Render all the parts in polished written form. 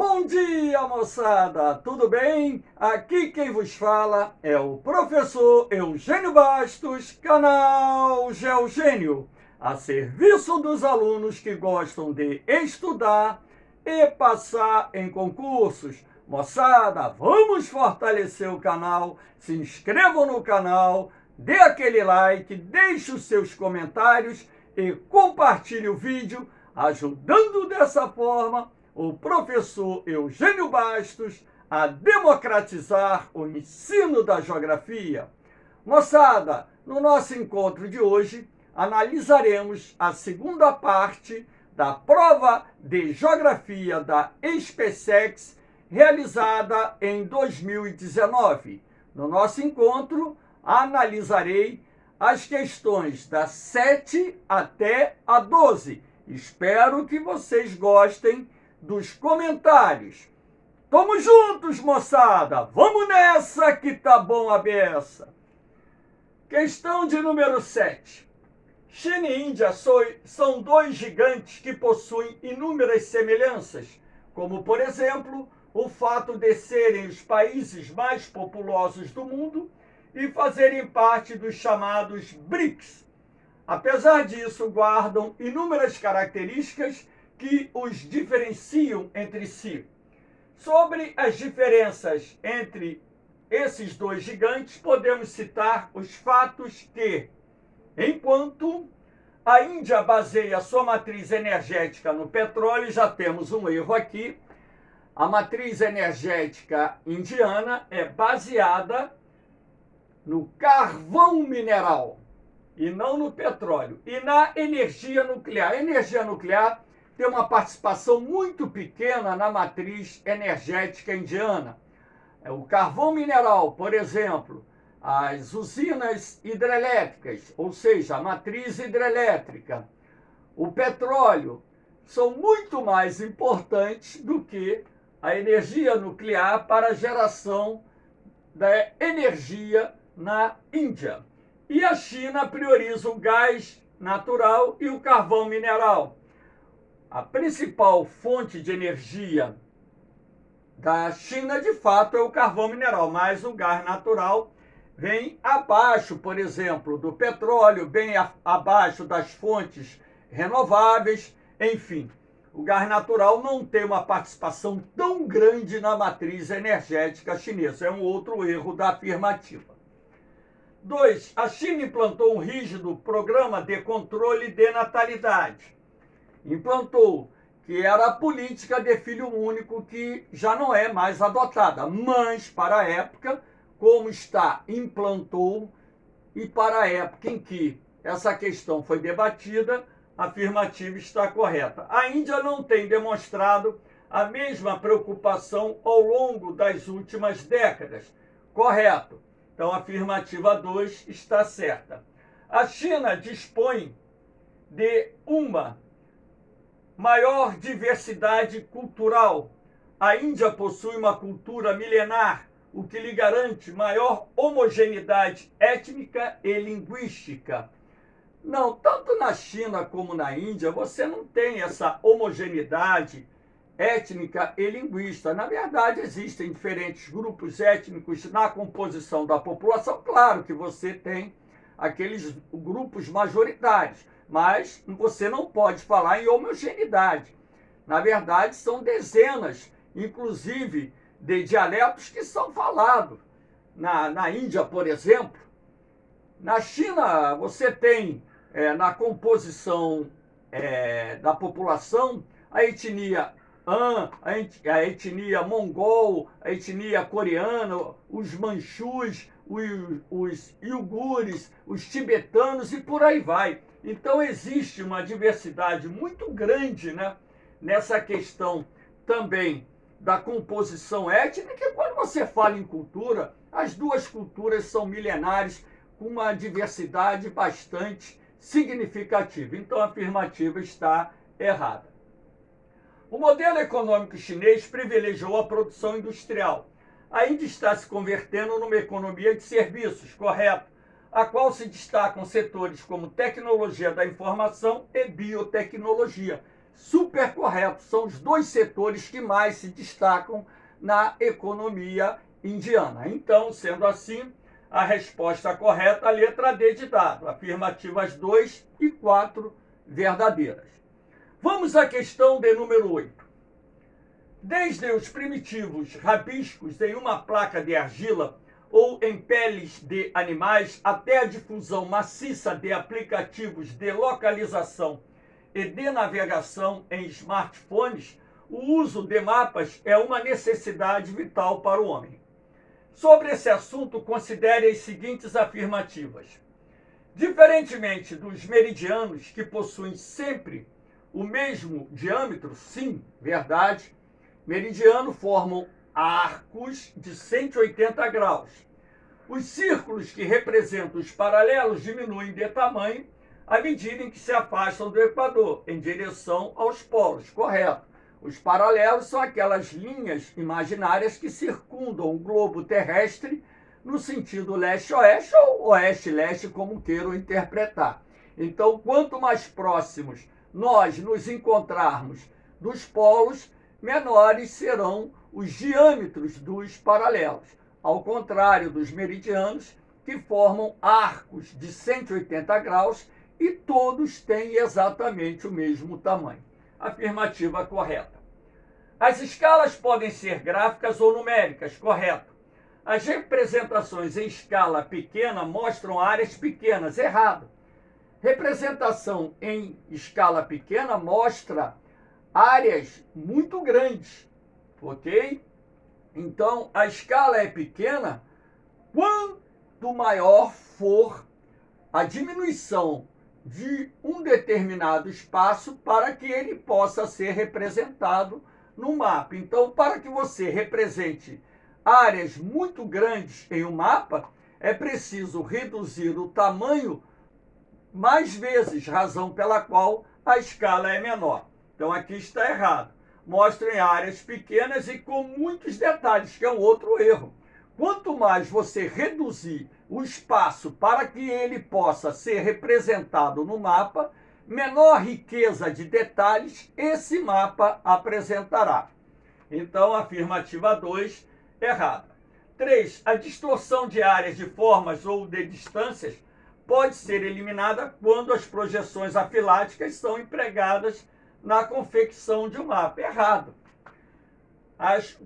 Bom dia, moçada! Tudo bem? Aqui quem vos fala é o professor Eugênio Bastos, canal Geogênio, a serviço dos alunos que gostam de estudar e passar em concursos. Moçada, vamos fortalecer o canal, se inscrevam no canal, dê aquele like, deixe os seus comentários e compartilhe o vídeo, ajudando dessa forma o professor Eugênio Bastos a democratizar o ensino da geografia. Moçada, no nosso encontro de hoje, analisaremos a segunda parte da prova de geografia da SpaceX realizada em 2019. No nosso encontro, analisarei as questões da 7 até a 12. Espero que vocês gostem dos comentários. Tamo juntos, moçada! Vamos nessa que tá bom a beça! Questão de número 7. China e Índia são dois gigantes que possuem inúmeras semelhanças, como, por exemplo, o fato de serem os países mais populosos do mundo e fazerem parte dos chamados BRICS. Apesar disso, guardam inúmeras características que os diferenciam entre si. Sobre as diferenças entre esses dois gigantes, podemos citar os fatos que, enquanto a Índia baseia sua matriz energética no petróleo, já temos um erro aqui, a matriz energética indiana é baseada no carvão mineral e não no petróleo. E na energia nuclear. A energia nuclear tem uma participação muito pequena na matriz energética indiana. O carvão mineral, por exemplo, as usinas hidrelétricas, ou seja, a matriz hidrelétrica, o petróleo, são muito mais importantes do que a energia nuclear para a geração da energia na Índia. E a China prioriza o gás natural e o carvão mineral. A principal fonte de energia da China, de fato, é o carvão mineral, mas o gás natural vem abaixo, por exemplo, do petróleo, bem abaixo das fontes renováveis, enfim. O gás natural não tem uma participação tão grande na matriz energética chinesa. É um outro erro da afirmativa. 2. A China implantou um rígido programa de controle de natalidade. Implantou, que era a política de filho único, que já não é mais adotada, mas para a época, como está, implantou, e para a época em que essa questão foi debatida, a afirmativa está correta. A Índia não tem demonstrado a mesma preocupação ao longo das últimas décadas. Correto. Então, a afirmativa 2 está certa. A China dispõe de uma maior diversidade cultural. A Índia possui uma cultura milenar, o que lhe garante maior homogeneidade étnica e linguística. Não, tanto na China como na Índia, você não tem essa homogeneidade étnica e linguística. Na verdade, existem diferentes grupos étnicos na composição da população. Claro que você tem aqueles grupos majoritários, mas você não pode falar em homogeneidade. Na verdade, são dezenas, inclusive, de dialetos que são falados. Na Índia, por exemplo. Na China, você tem, na composição da população, a etnia Han, a etnia mongol, a etnia coreana, os manchus, os iugures, os tibetanos e por aí vai. Então existe uma diversidade muito grande, né, nessa questão também da composição étnica. E quando você fala em cultura, as duas culturas são milenares, com uma diversidade bastante significativa. Então a afirmativa está errada. O modelo econômico chinês privilegiou a produção industrial. A Índia está se convertendo numa economia de serviços, correto, a qual se destacam setores como tecnologia da informação e biotecnologia. super correto. São os dois setores que mais se destacam na economia indiana. Então, sendo assim, a resposta correta, a letra D de dado. Afirmativas 2 e 4 verdadeiras. Vamos à questão de número 8. Desde os primitivos rabiscos em uma placa de argila ou em peles de animais até a difusão maciça de aplicativos de localização e de navegação em smartphones, o uso de mapas é uma necessidade vital para o homem. Sobre esse assunto, considere as seguintes afirmativas. Diferentemente dos meridianos, que possuem sempre o mesmo diâmetro, sim, verdade, meridiano formam arcos de 180 graus. Os círculos que representam os paralelos diminuem de tamanho à medida em que se afastam do Equador, em direção aos polos, correto. Os paralelos são aquelas linhas imaginárias que circundam o globo terrestre no sentido leste-oeste ou oeste-leste, como queiram interpretar. Então, quanto mais próximos nós nos encontrarmos dos polos, menores serão os diâmetros dos paralelos, ao contrário dos meridianos, que formam arcos de 180 graus e todos têm exatamente o mesmo tamanho. Afirmativa correta. As escalas podem ser gráficas ou numéricas, correto. As representações em escala pequena mostram áreas pequenas, errado. Representação em escala pequena mostra áreas muito grandes, ok? Então, a escala é pequena quanto maior for a diminuição de um determinado espaço para que ele possa ser representado no mapa. Então, para que você represente áreas muito grandes em um mapa, é preciso reduzir o tamanho mais vezes, razão pela qual a escala é menor. Então, aqui está errado. Mostrem áreas pequenas e com muitos detalhes, que é um outro erro. Quanto mais você reduzir o espaço para que ele possa ser representado no mapa, menor riqueza de detalhes esse mapa apresentará. Então, afirmativa 2, errada. 3. A distorção de áreas, de formas ou de distâncias pode ser eliminada quando as projeções afiláticas são empregadas na confecção de um mapa. Errado. As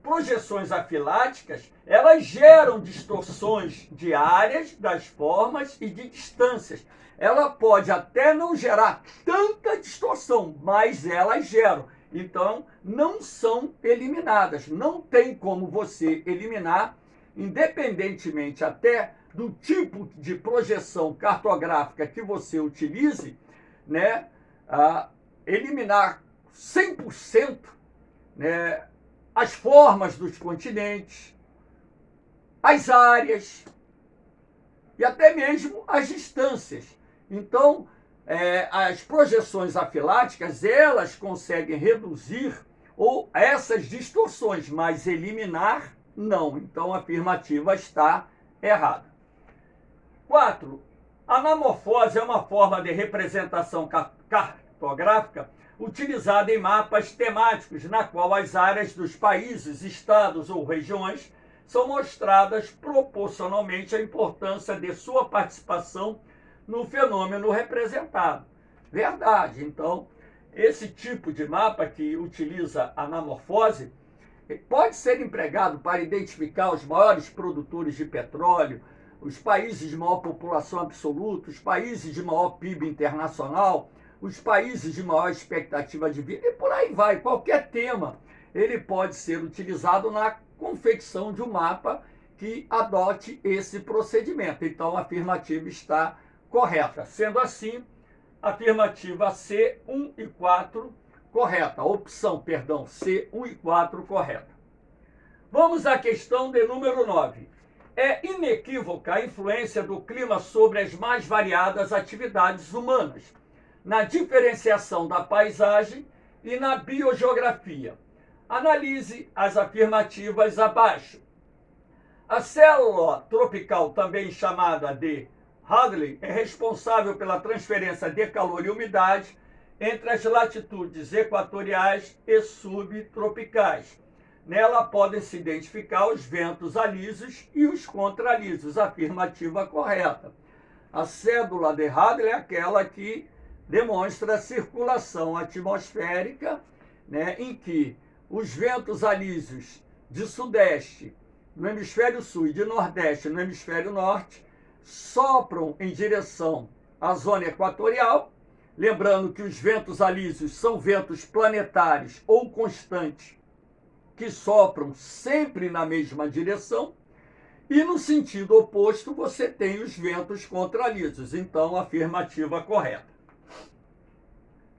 projeções afiláticas, elas geram distorções de áreas, das formas e de distâncias. Ela pode até não gerar tanta distorção, mas elas geram. Então, não são eliminadas. Não tem como você eliminar, independentemente até do tipo de projeção cartográfica que você utilize, né, eliminar 100%, né, as formas dos continentes, as áreas e até mesmo as distâncias. Então, as projeções afiláticas, elas conseguem reduzir ou essas distorções, mas eliminar, não. Então, a afirmativa está errada. 4. A anamorfose é uma forma de representação cartográfica utilizada em mapas temáticos, na qual as áreas dos países, estados ou regiões são mostradas proporcionalmente à importância de sua participação no fenômeno representado. Verdade. Então, esse tipo de mapa que utiliza a anamorfose pode ser empregado para identificar os maiores produtores de petróleo, os países de maior população absoluta, os países de maior PIB internacional, os países de maior expectativa de vida e por aí vai. Qualquer tema, ele pode ser utilizado na confecção de um mapa que adote esse procedimento. Então, a afirmativa está correta. Sendo assim, afirmativa C, 1 e 4, correta. Opção, perdão, C, 1 e 4, correta. Vamos à questão de número 9. É inequívoca a influência do clima sobre as mais variadas atividades humanas, na diferenciação da paisagem e na biogeografia. Analise as afirmativas abaixo. A célula tropical, também chamada de Hadley, é responsável pela transferência de calor e umidade entre as latitudes equatoriais e subtropicais. Nela podem se identificar os ventos alísios e os contralísios. Afirmativa correta. A cédula de Hadley é aquela que demonstra a circulação atmosférica, né, em que os ventos alísios de sudeste no hemisfério sul e de nordeste no hemisfério norte sopram em direção à zona equatorial. Lembrando que os ventos alísios são ventos planetários ou constantes que sopram sempre na mesma direção, e no sentido oposto você tem os ventos contralísios. Então, afirmativa correta.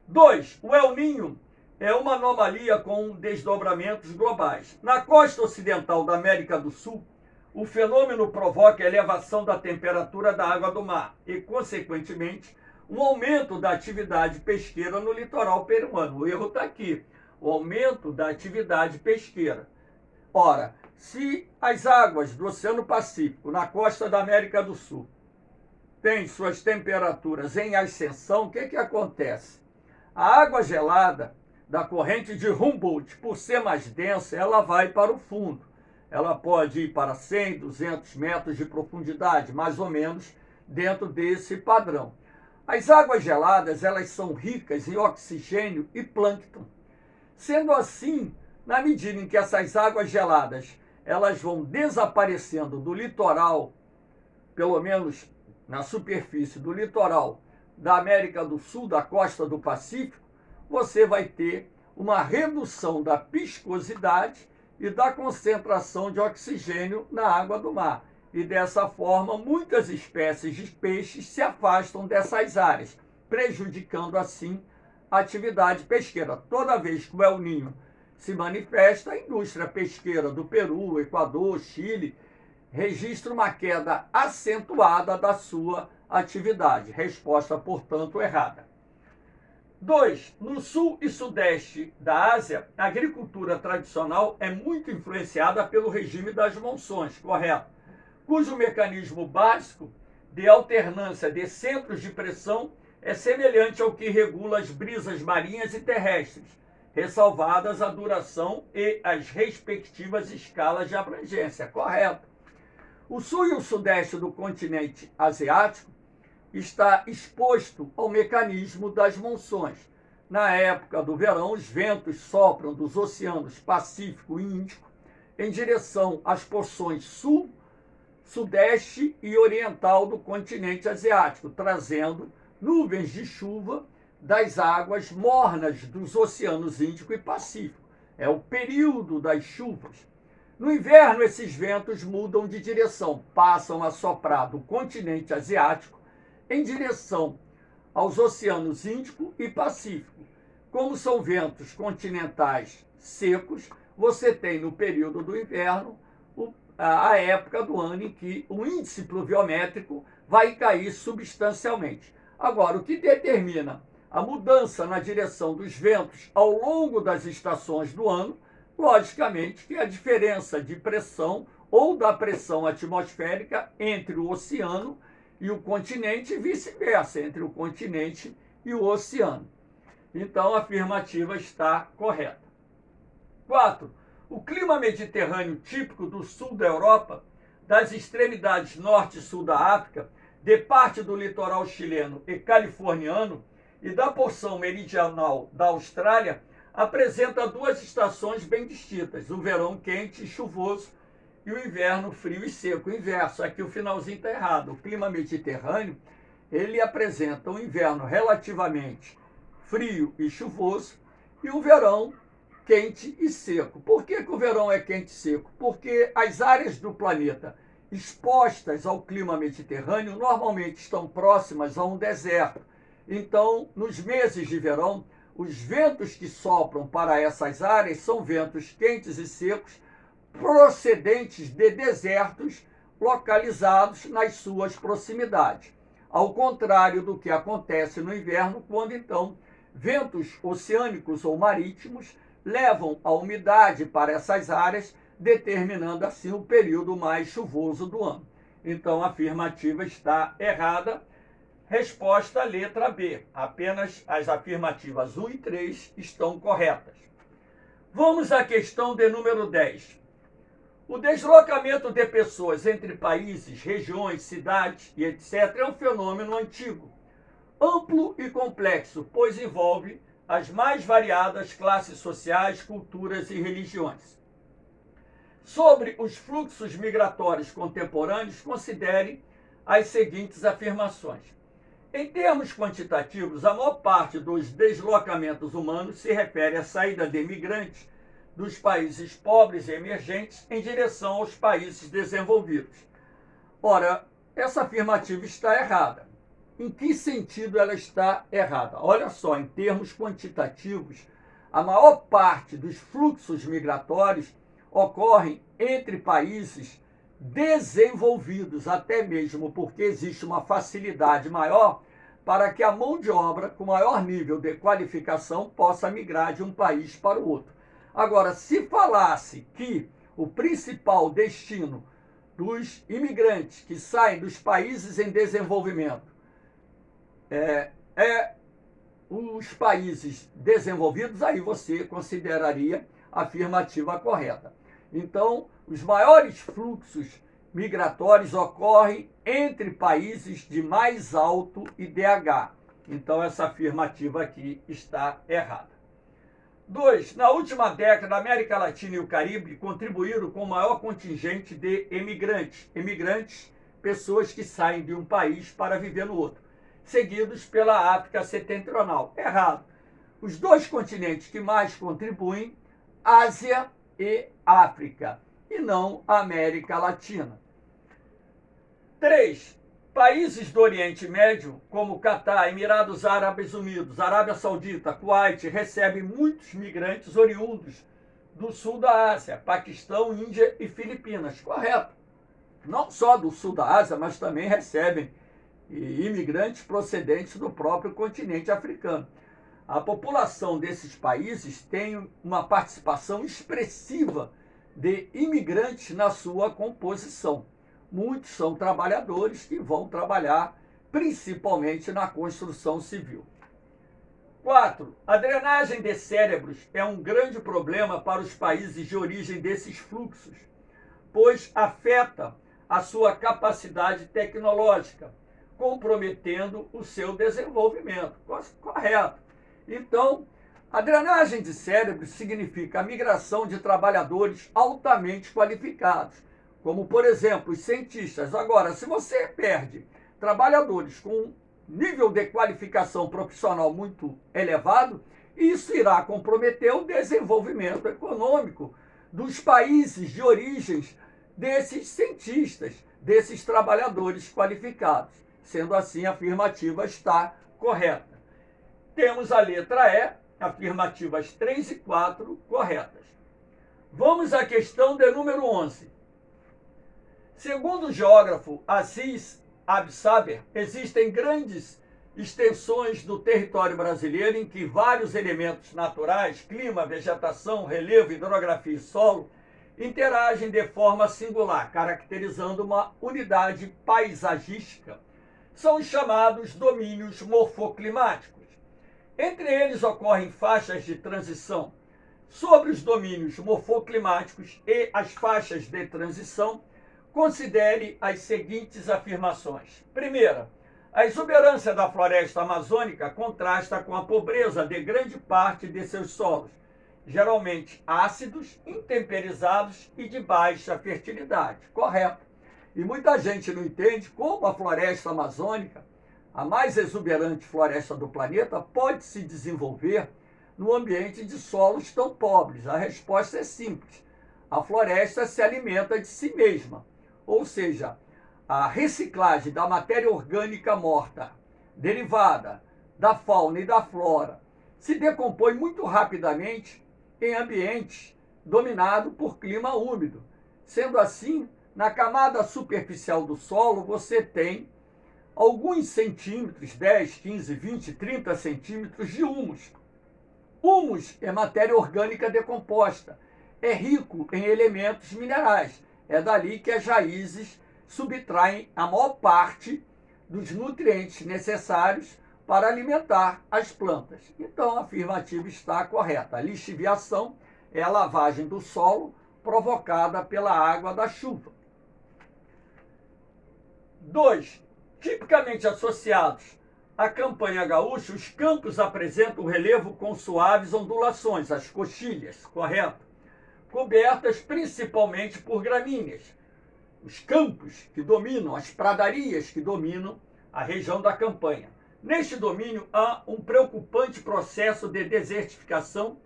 2. O El Niño é uma anomalia com desdobramentos globais. Na costa ocidental da América do Sul, o fenômeno provoca a elevação da temperatura da água do mar e, consequentemente, um aumento da atividade pesqueira no litoral peruano. O erro está aqui. O aumento da atividade pesqueira. Ora, se as águas do Oceano Pacífico, na costa da América do Sul, têm suas temperaturas em ascensão, o que acontece? A água gelada da corrente de Humboldt, por ser mais densa, ela vai para o fundo. Ela pode ir para 100, 200 metros de profundidade, mais ou menos dentro desse padrão. As águas geladas, elas são ricas em oxigênio e plâncton. Sendo assim, na medida em que essas águas geladas elas vão desaparecendo do litoral, pelo menos na superfície do litoral da América do Sul, da costa do Pacífico, você vai ter uma redução da viscosidade e da concentração de oxigênio na água do mar. E dessa forma, muitas espécies de peixes se afastam dessas áreas, prejudicando assim a atividade pesqueira. Toda vez que o El Niño se manifesta, a indústria pesqueira do Peru, Equador, Chile, registra uma queda acentuada da sua atividade. Resposta, portanto, errada. 2. No sul e sudeste da Ásia, a agricultura tradicional é muito influenciada pelo regime das monções, correto? Cujo mecanismo básico de alternância de centros de pressão é semelhante ao que regula as brisas marinhas e terrestres, ressalvadas a duração e as respectivas escalas de abrangência, correto? O sul e o sudeste do continente asiático está exposto ao mecanismo das monções. Na época do verão, os ventos sopram dos oceanos Pacífico e Índico em direção às porções sul, sudeste e oriental do continente asiático, trazendo nuvens de chuva das águas mornas dos oceanos Índico e Pacífico. É o período das chuvas. No inverno, esses ventos mudam de direção, passam a soprar do continente asiático em direção aos oceanos Índico e Pacífico. Como são ventos continentais secos, você tem no período do inverno a época do ano em que o índice pluviométrico vai cair substancialmente. Agora, o que determina a mudança na direção dos ventos ao longo das estações do ano, logicamente, que é a diferença de pressão ou da pressão atmosférica entre o oceano e o continente e vice-versa, entre o continente e o oceano. Então, a afirmativa está correta. 4. O clima mediterrâneo típico do sul da Europa, das extremidades norte e sul da África, de parte do litoral chileno e californiano e da porção meridional da Austrália, apresenta duas estações bem distintas, o verão quente e chuvoso e o inverno frio e seco. O inverso, aqui o finalzinho está errado. O clima mediterrâneo, ele apresenta um inverno relativamente frio e chuvoso e um verão quente e seco. Por que o verão é quente e seco? Porque as áreas do planeta expostas ao clima mediterrâneo normalmente estão próximas a um deserto. Então, nos meses de verão, os ventos que sopram para essas áreas são ventos quentes e secos procedentes de desertos localizados nas suas proximidades. Ao contrário do que acontece no inverno, quando então ventos oceânicos ou marítimos levam a umidade para essas áreas, determinando assim o período mais chuvoso do ano. Então, a afirmativa está errada. Resposta letra B. Apenas as afirmativas 1 e 3 estão corretas. Vamos à questão de número 10. O deslocamento de pessoas entre países, regiões, cidades e etc. é um fenômeno antigo, amplo e complexo, pois envolve as mais variadas classes sociais, culturas e religiões. Sobre os fluxos migratórios contemporâneos, considere as seguintes afirmações. Em termos quantitativos, a maior parte dos deslocamentos humanos se refere à saída de imigrantes dos países pobres e emergentes em direção aos países desenvolvidos. Ora, essa afirmativa está errada. Em que sentido ela está errada? Olha só, em termos quantitativos, a maior parte dos fluxos migratórios ocorrem entre países desenvolvidos, até mesmo porque existe uma facilidade maior para que a mão de obra com maior nível de qualificação possa migrar de um país para o outro. Agora, se falasse que o principal destino dos imigrantes que saem dos países em desenvolvimento é os países desenvolvidos, aí você consideraria a afirmativa correta. Então, os maiores fluxos migratórios ocorrem entre países de mais alto IDH. Então, essa afirmativa aqui está errada. 2. Na última década, a América Latina e o Caribe contribuíram com o maior contingente de emigrantes. Emigrantes, pessoas que saem de um país para viver no outro, seguidos pela África Setentrional. Errado. Os dois continentes que mais contribuem, Ásia e África, e não a América Latina. 3. Países do Oriente Médio, como Catar, Emirados Árabes Unidos, Arábia Saudita, Kuwait, recebem muitos migrantes oriundos do sul da Ásia, Paquistão, Índia e Filipinas. Correto. Não só do sul da Ásia, mas também recebem imigrantes procedentes do próprio continente africano. A população desses países tem uma participação expressiva de imigrantes na sua composição. Muitos são trabalhadores que vão trabalhar principalmente na construção civil. 4. A drenagem de cérebros é um grande problema para os países de origem desses fluxos, pois afeta a sua capacidade tecnológica, comprometendo o seu desenvolvimento. Correto. Então, a drenagem de cérebros significa a migração de trabalhadores altamente qualificados, como, por exemplo, os cientistas. Agora, se você perde trabalhadores com nível de qualificação profissional muito elevado, isso irá comprometer o desenvolvimento econômico dos países de origens desses cientistas, desses trabalhadores qualificados. Sendo assim, a afirmativa está correta. Temos a letra E, afirmativas 3 e 4 corretas. Vamos à questão de número 11. Segundo o geógrafo Aziz Absaber, existem grandes extensões do território brasileiro em que vários elementos naturais, clima, vegetação, relevo, hidrografia e solo, interagem de forma singular, caracterizando uma unidade paisagística. São os chamados domínios morfoclimáticos. Entre eles ocorrem faixas de transição. Sobre os domínios morfoclimáticos e as faixas de transição, considere as seguintes afirmações. Primeira, a exuberância da floresta amazônica contrasta com a pobreza de grande parte de seus solos, geralmente ácidos, intemperizados e de baixa fertilidade. Correto. E muita gente não entende como a floresta amazônica, a mais exuberante floresta do planeta, pode se desenvolver no ambiente de solos tão pobres. A resposta é simples. A floresta se alimenta de si mesma. Ou seja, a reciclagem da matéria orgânica morta, derivada da fauna e da flora, se decompõe muito rapidamente em ambientes dominados por clima úmido. Sendo assim, na camada superficial do solo, você tem alguns centímetros, 10, 15, 20, 30 centímetros de humus. Humus é matéria orgânica decomposta, é rico em elementos minerais. É dali que as raízes subtraem a maior parte dos nutrientes necessários para alimentar as plantas. Então, a afirmativa está correta. A lixiviação é a lavagem do solo provocada pela água da chuva. 2. Tipicamente associados à campanha gaúcha, os campos apresentam o relevo com suaves ondulações, as coxilhas, correto? Cobertas principalmente por gramíneas. Os campos que dominam, as pradarias que dominam a região da campanha. Neste domínio há um preocupante processo de desertificação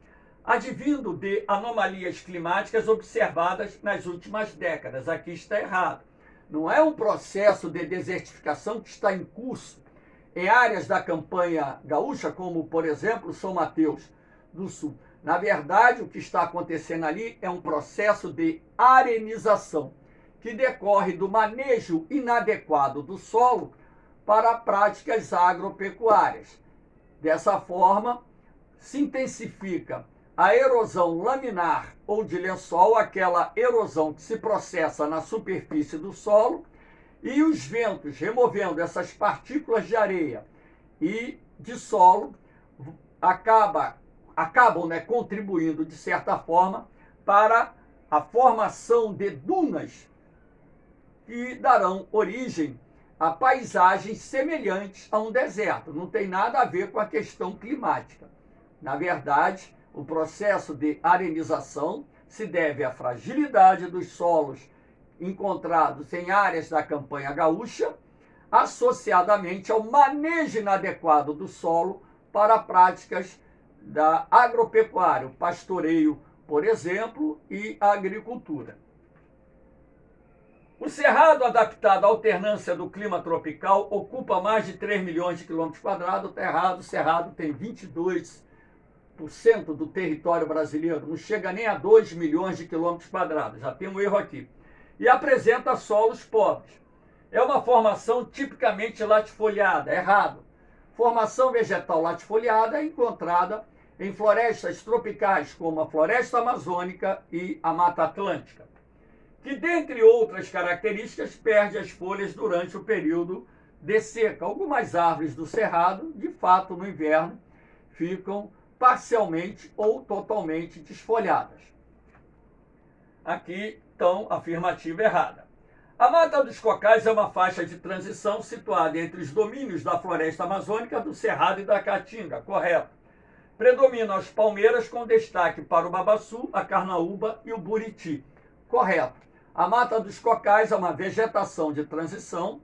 advindo de anomalias climáticas observadas nas últimas décadas. Aqui está errado. Não é um processo de desertificação que está em curso em áreas da campanha gaúcha, como, por exemplo, São Mateus do Sul. Na verdade, o que está acontecendo ali é um processo de arenização, que decorre do manejo inadequado do solo para práticas agropecuárias. Dessa forma, se intensifica a erosão laminar ou de lençol, aquela erosão que se processa na superfície do solo, e os ventos removendo essas partículas de areia e de solo acabam contribuindo, de certa forma, para a formação de dunas que darão origem a paisagens semelhantes a um deserto. Não tem nada a ver com a questão climática. Na verdade, o processo de arenização se deve à fragilidade dos solos encontrados em áreas da campanha gaúcha, associadamente ao manejo inadequado do solo para práticas da agropecuária, o pastoreio, por exemplo, e a agricultura. O cerrado, adaptado à alternância do clima tropical, ocupa mais de 3 milhões de quilômetros quadrados. O cerrado tem 22% do território brasileiro, não chega nem a 2 milhões de quilômetros quadrados, já tem um erro aqui. E apresenta solos pobres. É uma formação tipicamente latifoliada, errado. Formação vegetal latifoliada é encontrada em florestas tropicais, como a floresta amazônica e a Mata Atlântica, que, dentre outras características, perde as folhas durante o período de seca. Algumas árvores do cerrado, de fato, no inverno, ficam parcialmente ou totalmente desfolhadas. Aqui, então, afirmativa errada. A Mata dos Cocais é uma faixa de transição situada entre os domínios da floresta amazônica, do Cerrado e da Caatinga, correto. Predominam as palmeiras, com destaque para o babaçu, a carnaúba e o buriti, correto. A Mata dos Cocais é uma vegetação de transição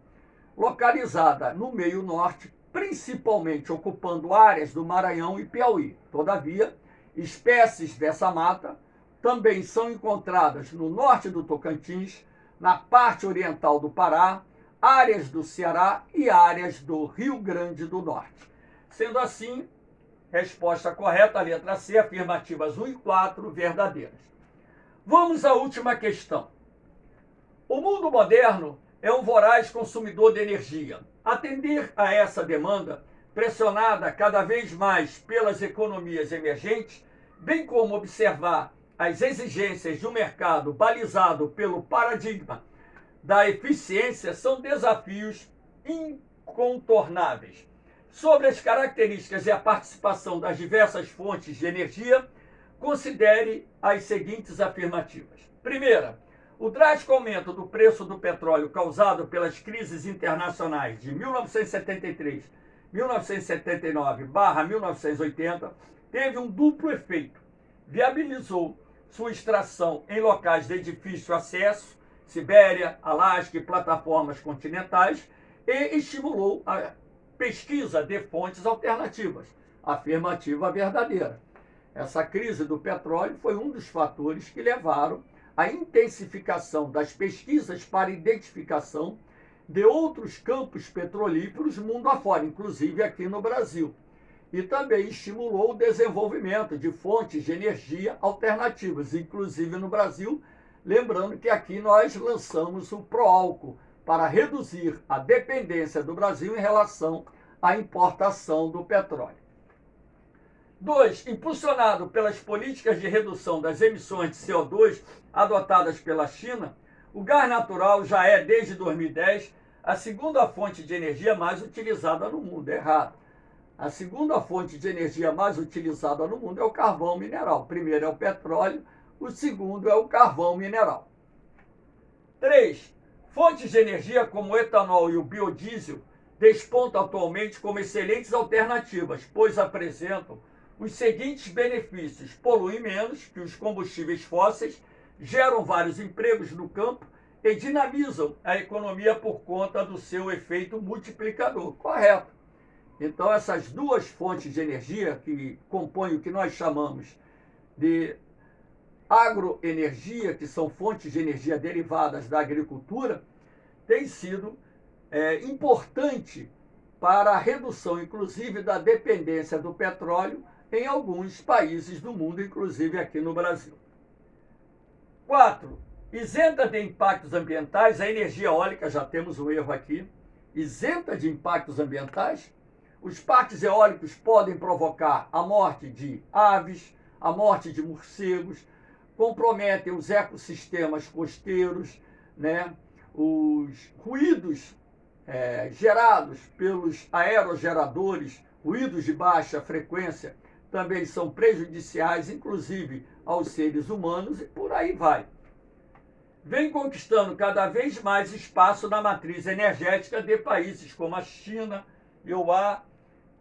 localizada no meio norte, principalmente ocupando áreas do Maranhão e Piauí. Todavia, espécies dessa mata também são encontradas no norte do Tocantins, na parte oriental do Pará, áreas do Ceará e áreas do Rio Grande do Norte. Sendo assim, resposta correta, a letra C, afirmativas 1 e 4, verdadeiras. Vamos à última questão. O mundo moderno é um voraz consumidor de energia. Atender a essa demanda, pressionada cada vez mais pelas economias emergentes, bem como observar as exigências de um mercado balizado pelo paradigma da eficiência, são desafios incontornáveis. Sobre as características e a participação das diversas fontes de energia, considere as seguintes afirmativas. Primeira, o drástico aumento do preço do petróleo causado pelas crises internacionais de 1973, 1979/1980 teve um duplo efeito. Viabilizou sua extração em locais de difícil acesso, Sibéria, Alasca e plataformas continentais, e estimulou a pesquisa de fontes alternativas. Afirmativa verdadeira. Essa crise do petróleo foi um dos fatores que levaram à intensificação das pesquisas para identificação de outros campos petrolíferos mundo afora, inclusive aqui no Brasil. E também estimulou o desenvolvimento de fontes de energia alternativas, inclusive no Brasil, lembrando que aqui nós lançamos o Proálcool para reduzir a dependência do Brasil em relação à importação do petróleo. 2. Impulsionado pelas políticas de redução das emissões de CO2 adotadas pela China, o gás natural já é, desde 2010, a segunda fonte de energia mais utilizada no mundo. Errado. A segunda fonte de energia mais utilizada no mundo é o carvão mineral. O primeiro é o petróleo, o segundo é o carvão mineral. 3. Fontes de energia como o etanol e o biodiesel despontam atualmente como excelentes alternativas, pois apresentam os seguintes benefícios: poluem menos que os combustíveis fósseis, geram vários empregos no campo e dinamizam a economia por conta do seu efeito multiplicador. Correto. Então, essas duas fontes de energia que compõem o que nós chamamos de agroenergia, que são fontes de energia derivadas da agricultura, têm sido importante para a redução, inclusive, da dependência do petróleo em alguns países do mundo, inclusive aqui no Brasil. 4. Isenta de impactos ambientais, a energia eólica, já temos um erro aqui, isenta de impactos ambientais. Os parques eólicos podem provocar a morte de aves, a morte de morcegos, comprometem os ecossistemas costeiros, né? Os ruídos gerados pelos aerogeradores, ruídos de baixa frequência, também são prejudiciais, inclusive aos seres humanos, e por aí vai. Vem conquistando cada vez mais espaço na matriz energética de países como a China, EUA,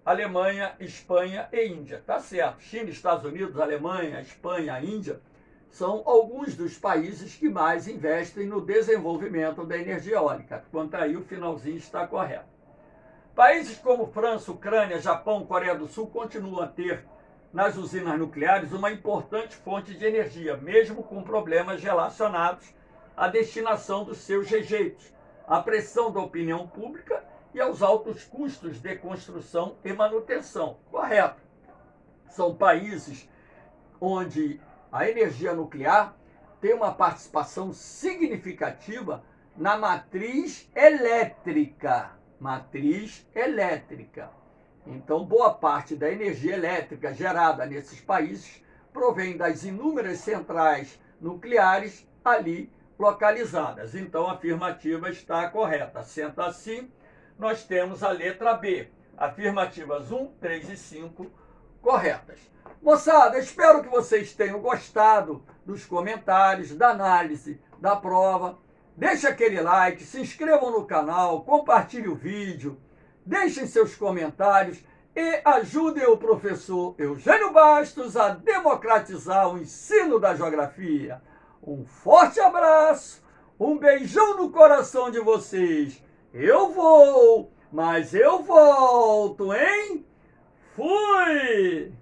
Alemanha, Espanha e Índia. Tá certo, China, Estados Unidos, Alemanha, Espanha, Índia são alguns dos países que mais investem no desenvolvimento da energia eólica. Quanto aí, o finalzinho está correto. Países como França, Ucrânia, Japão, Coreia do Sul continuam a ter nas usinas nucleares uma importante fonte de energia, mesmo com problemas relacionados à destinação dos seus rejeitos, à pressão da opinião pública e aos altos custos de construção e manutenção. Correto. São países onde a energia nuclear tem uma participação significativa na matriz elétrica. Matriz elétrica. Então, boa parte da energia elétrica gerada nesses países provém das inúmeras centrais nucleares ali localizadas. Então, a afirmativa está correta. Sendo assim, nós temos a letra B. Afirmativas 1, 3 e 5 corretas. Moçada, espero que vocês tenham gostado dos comentários, da análise, da prova. Deixe aquele like, se inscrevam no canal, compartilhem o vídeo, deixem seus comentários e ajudem o professor Eugênio Bastos a democratizar o ensino da geografia. Um forte abraço, um beijão no coração de vocês. Eu vou, mas eu volto, hein? Fui!